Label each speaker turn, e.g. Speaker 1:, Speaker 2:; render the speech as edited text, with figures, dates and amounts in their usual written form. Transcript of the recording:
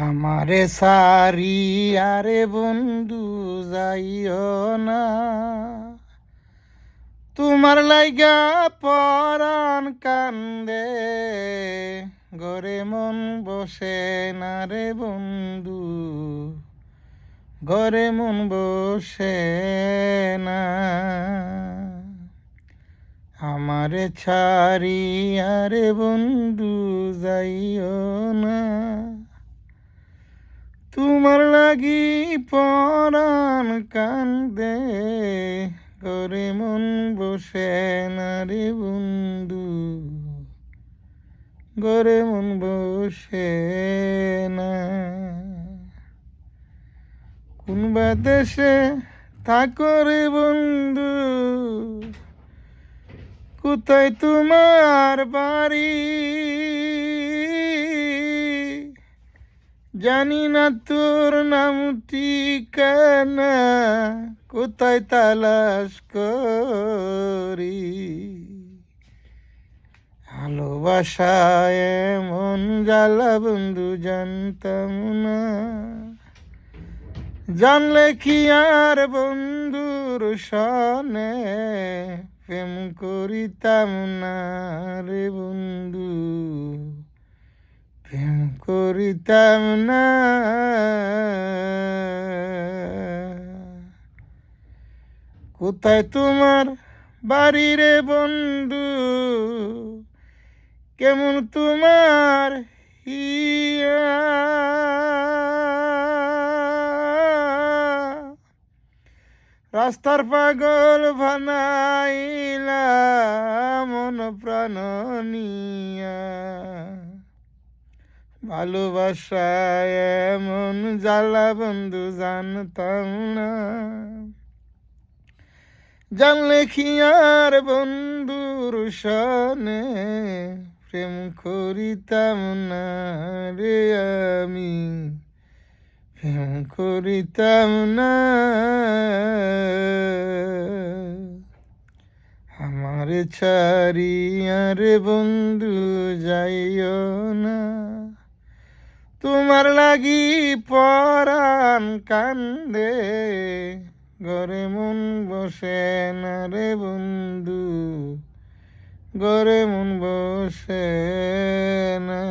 Speaker 1: আমারে সারি আরে বন্ধু যাইও না, তোমার লাইগা পরাণ কান্দে, ঘরে মন বসে না রে বন্ধু, ঘরে মন বসে না। আমারে ছাড়ি আরে বন্ধু যাইও না, তোমার লাগি পরাণ কান্দে, ঘরে মন বসে না রে বন্ধু, ঘরে মন বসে না। কোনবা দেশে থাকো রে বন্ধু, কোথায় তোমার বাড়ি, জানি না তোর নাম ঠিকানা, কোথায় তালাশ করি। ভালোবাসায় এমন জ্বালা বন্ধু জানতাম না, জানলে কি আর বন্ধুর সনে প্রেম করিতাম না রে বন্ধু, প্রেম করিতাম না। কোথায় তোমার বাড়ি রে বন্ধু, কেমন তোমার হিয়া, রাস্তার পাগল বানাইলা মন প্রাণ নিয়া। ভালোবাসায় এমন জ্বালা বন্ধু জানতাম না, জানলে কি আর বন্ধুর সনে প্রেম করিতাম না রে আমি, প্রেম করিতাম না। আমার ছাড়ি আর বন্ধু যাইও না, তোমার লাগি পরাণ কান্দে, ঘরে মন বসে না রে বন্ধু, ঘরে মন বসে না।